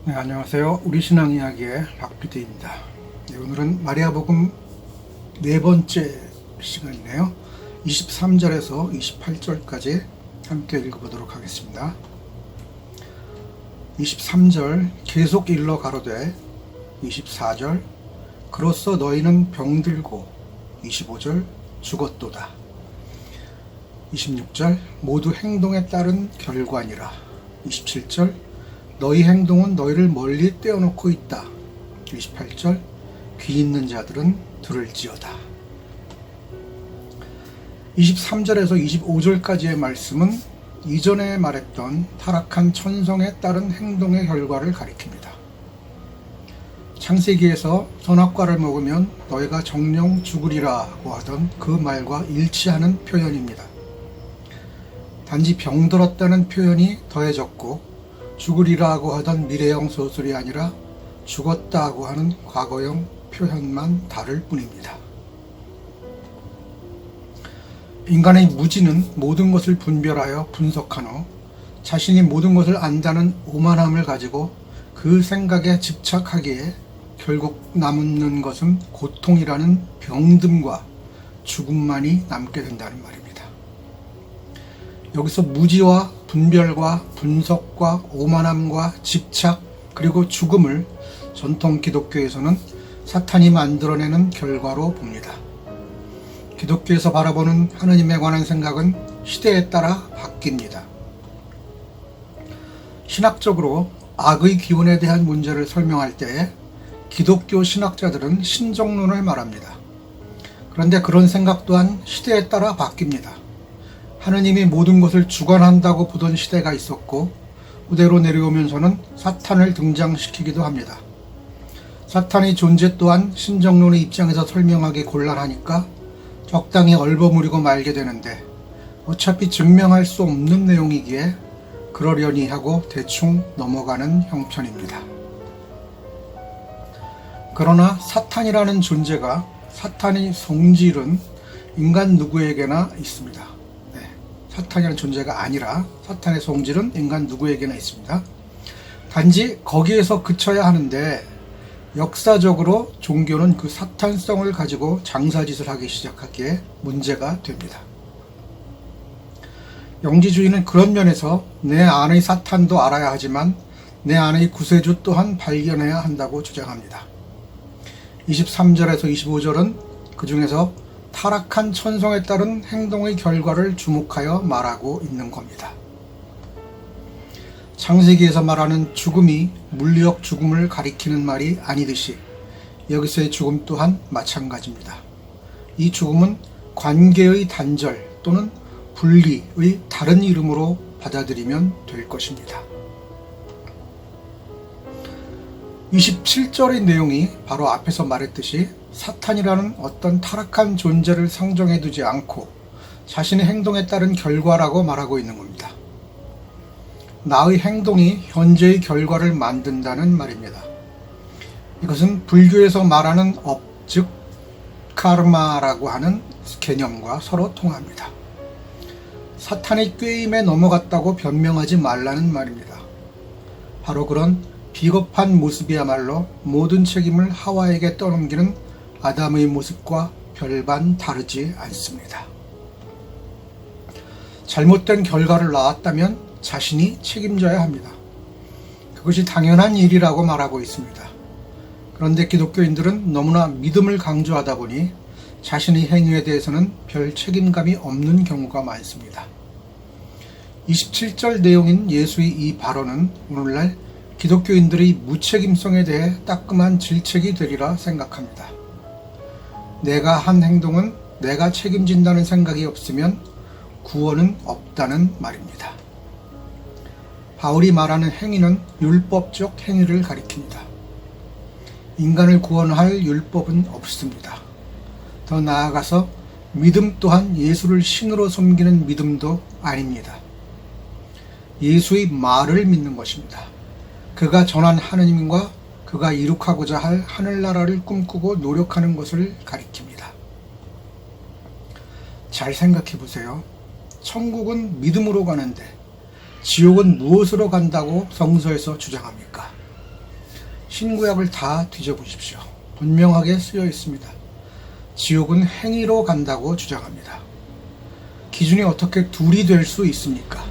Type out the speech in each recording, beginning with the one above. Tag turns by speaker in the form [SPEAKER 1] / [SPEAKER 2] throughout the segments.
[SPEAKER 1] 네, 안녕하세요. 우리 신앙 이야기의 박PD입니다. 네, 오늘은 마리아복음 네 번째 시간이네요. 23절에서 28절까지 함께 읽어보도록 하겠습니다. 23절 계속 일러 가로되 24절 그로써 너희는 병들고 25절 죽었도다. 26절 모두 행동에 따른 결과니라. 27절 너희 행동은 너희를 멀리 떼어놓고 있다. 28절 귀 있는 자들은 들을지어다. 23절에서 25절까지의 말씀은 이전에 말했던 타락한 천성에 따른 행동의 결과를 가리킵니다. 창세기에서 선악과를 먹으면 너희가 정령 죽으리라고 하던 그 말과 일치하는 표현입니다. 단지 병들었다는 표현이 더해졌고 죽으리라고 하던 미래형 소설이 아니라 죽었다고 하는 과거형 표현만 다를 뿐입니다. 인간의 무지는 모든 것을 분별하여 분석한 후 자신이 모든 것을 안다는 오만함을 가지고 그 생각에 집착하기에 결국 남는 것은 고통이라는 병듦과 죽음만이 남게 된다는 말입니다. 여기서 무지와 분별과 분석과 오만함과 집착 그리고 죽음을 전통 기독교에서는 사탄이 만들어내는 결과로 봅니다. 기독교에서 바라보는 하느님에 관한 생각은 시대에 따라 바뀝니다. 신학적으로 악의 기원에 대한 문제를 설명할 때에 기독교 신학자들은 신정론을 말합니다. 그런데 그런 생각 또한 시대에 따라 바뀝니다. 하느님이 모든 것을 주관한다고 보던 시대가 있었고 후대로 내려오면서는 사탄을 등장시키기도 합니다. 사탄의 존재 또한 신정론의 입장에서 설명하기 곤란하니까 적당히 얼버무리고 말게 되는데 어차피 증명할 수 없는 내용이기에 그러려니 하고 대충 넘어가는 형편입니다. 그러나 사탄이라는 존재가 사탄의 성질은 인간 누구에게나 있습니다. 사탄이라는 존재가 아니라 사탄의 성질은 인간 누구에게나 있습니다. 단지 거기에서 그쳐야 하는데 역사적으로 종교는 그 사탄성을 가지고 장사짓을 하기 시작하기에 문제가 됩니다. 영지주의는 그런 면에서 내 안의 사탄도 알아야 하지만 내 안의 구세주 또한 발견해야 한다고 주장합니다. 23절에서 25절은 그 중에서 타락한 천성에 따른 행동의 결과를 주목하여 말하고 있는 겁니다. 창세기에서 말하는 죽음이 물리적 죽음을 가리키는 말이 아니듯이 여기서의 죽음 또한 마찬가지입니다. 이 죽음은 관계의 단절 또는 분리의 다른 이름으로 받아들이면 될 것입니다. 27절의 내용이 바로 앞에서 말했듯이 사탄이라는 어떤 타락한 존재를 상정해 두지 않고 자신의 행동에 따른 결과라고 말하고 있는 겁니다. 나의 행동이 현재의 결과를 만든다는 말입니다. 이것은 불교에서 말하는 업, 즉 카르마라고 하는 개념과 서로 통합니다. 사탄의 꾀임에 넘어갔다고 변명하지 말라는 말입니다. 바로 그런 비겁한 모습이야말로 모든 책임을 하와에게 떠넘기는 아담의 모습과 별반 다르지 않습니다. 잘못된 결과를 낳았다면 자신이 책임져야 합니다. 그것이 당연한 일이라고 말하고 있습니다. 그런데 기독교인들은 너무나 믿음을 강조하다 보니 자신의 행위에 대해서는 별 책임감이 없는 경우가 많습니다. 27절 내용인 예수의 이 발언은 오늘날 기독교인들의 무책임성에 대해 따끔한 질책이 되리라 생각합니다. 내가 한 행동은 내가 책임진다는 생각이 없으면 구원은 없다는 말입니다. 바울이 말하는 행위는 율법적 행위를 가리킵니다. 인간을 구원할 율법은 없습니다. 더 나아가서 믿음 또한 예수를 신으로 섬기는 믿음도 아닙니다. 예수의 말을 믿는 것입니다. 그가 전한 하느님과 그가 이룩하고자 할 하늘나라를 꿈꾸고 노력하는 것을 가리킵니다. 잘 생각해 보세요. 천국은 믿음으로 가는데 지옥은 무엇으로 간다고 성서에서 주장합니까? 신구약을 다 뒤져보십시오. 분명하게 쓰여 있습니다. 지옥은 행위로 간다고 주장합니다. 기준이 어떻게 둘이 될 수 있습니까?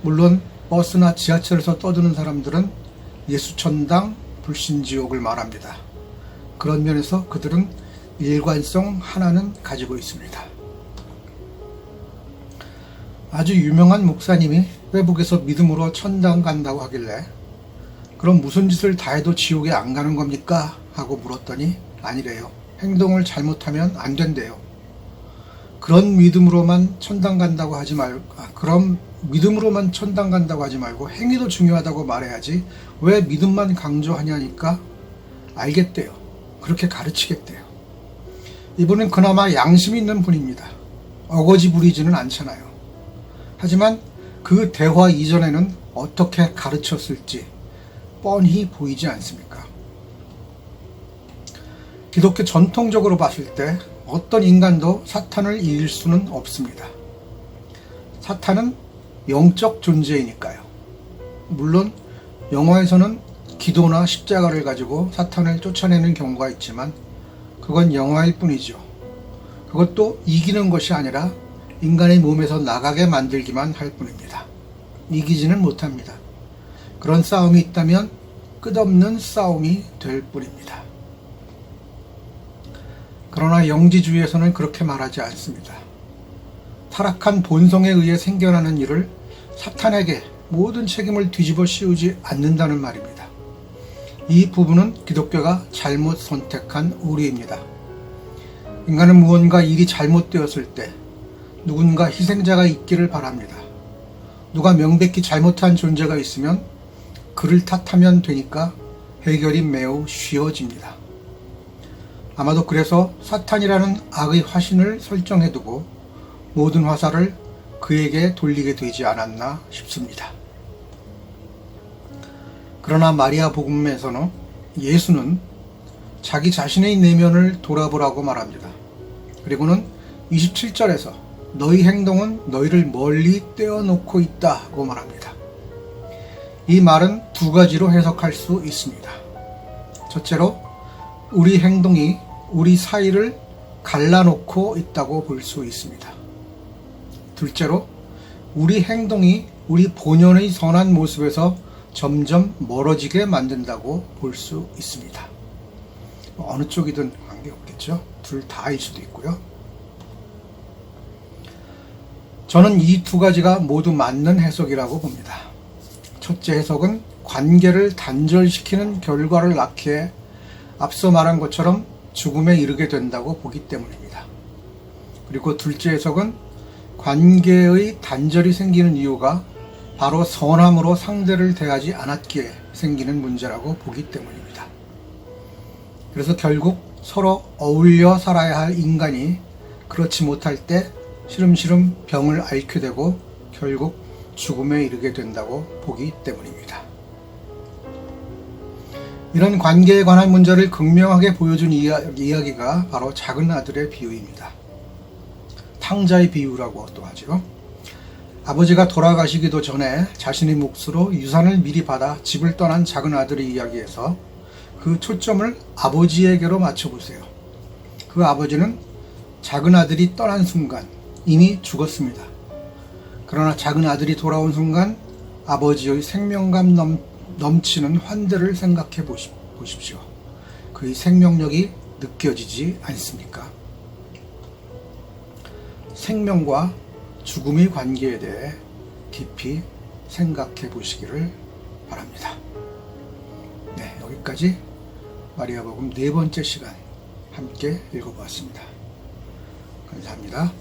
[SPEAKER 1] 물론 버스나 지하철에서 떠드는 사람들은 예수천당, 불신지옥을 말합니다. 그런 면에서 그들은 일관성 하나는 가지고 있습니다. 아주 유명한 목사님이 회복에서 믿음으로 천당 간다고 하길래 그럼 무슨 짓을 다 해도 지옥에 안 가는 겁니까? 하고 물었더니 아니래요. 행동을 잘못하면 안 된대요. 그런 믿음으로만 천당 간다고 하지 말고 행위도 중요하다고 말해야지 왜 믿음만 강조하냐니까 알겠대요. 그렇게 가르치겠대요. 이분은 그나마 양심이 있는 분입니다. 어거지 부리지는 않잖아요. 하지만 그 대화 이전에는 어떻게 가르쳤을지 뻔히 보이지 않습니까? 기독교 전통적으로 봤을 때 어떤 인간도 사탄을 이길 수는 없습니다. 사탄은 영적 존재이니까요. 물론 영화에서는 기도나 십자가를 가지고 사탄을 쫓아내는 경우가 있지만 그건 영화일 뿐이죠. 그것도 이기는 것이 아니라 인간의 몸에서 나가게 만들기만 할 뿐입니다. 이기지는 못합니다. 그런 싸움이 있다면 끝없는 싸움이 될 뿐입니다. 그러나 영지주의에서는 그렇게 말하지 않습니다. 타락한 본성에 의해 생겨나는 일을 사탄에게 모든 책임을 뒤집어 씌우지 않는다는 말입니다. 이 부분은 기독교가 잘못 선택한 오류입니다. 인간은 무언가 일이 잘못되었을 때 누군가 희생자가 있기를 바랍니다. 누가 명백히 잘못한 존재가 있으면 그를 탓하면 되니까 해결이 매우 쉬워집니다. 아마도 그래서 사탄이라는 악의 화신을 설정해두고 모든 화살을 그에게 돌리게 되지 않았나 싶습니다. 그러나 마리아 복음에서는 예수는 자기 자신의 내면을 돌아보라고 말합니다. 그리고는 27절에서 너희 행동은 너희를 멀리 떼어놓고 있다고 말합니다. 이 말은 두 가지로 해석할 수 있습니다. 첫째로 우리 행동이 우리 사이를 갈라놓고 있다고 볼 수 있습니다. 둘째로 우리 행동이 우리 본연의 선한 모습에서 점점 멀어지게 만든다고 볼 수 있습니다. 어느 쪽이든 관계없겠죠. 둘 다일 수도 있고요. 저는 이 두 가지가 모두 맞는 해석이라고 봅니다. 첫째 해석은 관계를 단절시키는 결과를 낳기에 앞서 말한 것처럼 죽음에 이르게 된다고 보기 때문입니다. 그리고 둘째 해석은 관계의 단절이 생기는 이유가 바로 선함으로 상대를 대하지 않았기에 생기는 문제라고 보기 때문입니다. 그래서 결국 서로 어울려 살아야 할 인간이 그렇지 못할 때 시름시름 병을 앓게 되고 결국 죽음에 이르게 된다고 보기 때문입니다. 이런 관계에 관한 문제를 극명하게 보여준 이야기가 바로 작은 아들의 비유입니다. 탕자의 비유라고 또 하죠. 아버지가 돌아가시기도 전에 자신의 몫으로 유산을 미리 받아 집을 떠난 작은 아들의 이야기에서 그 초점을 아버지에게로 맞춰보세요. 그 아버지는 작은 아들이 떠난 순간 이미 죽었습니다. 그러나 작은 아들이 돌아온 순간 아버지의 생명감 넘치는 환대를 생각해 보십시오. 그의 생명력이 느껴지지 않습니까? 생명과 죽음의 관계에 대해 깊이 생각해 보시기를 바랍니다. 네, 여기까지 마리아복음 네 번째 시간 함께 읽어보았습니다. 감사합니다.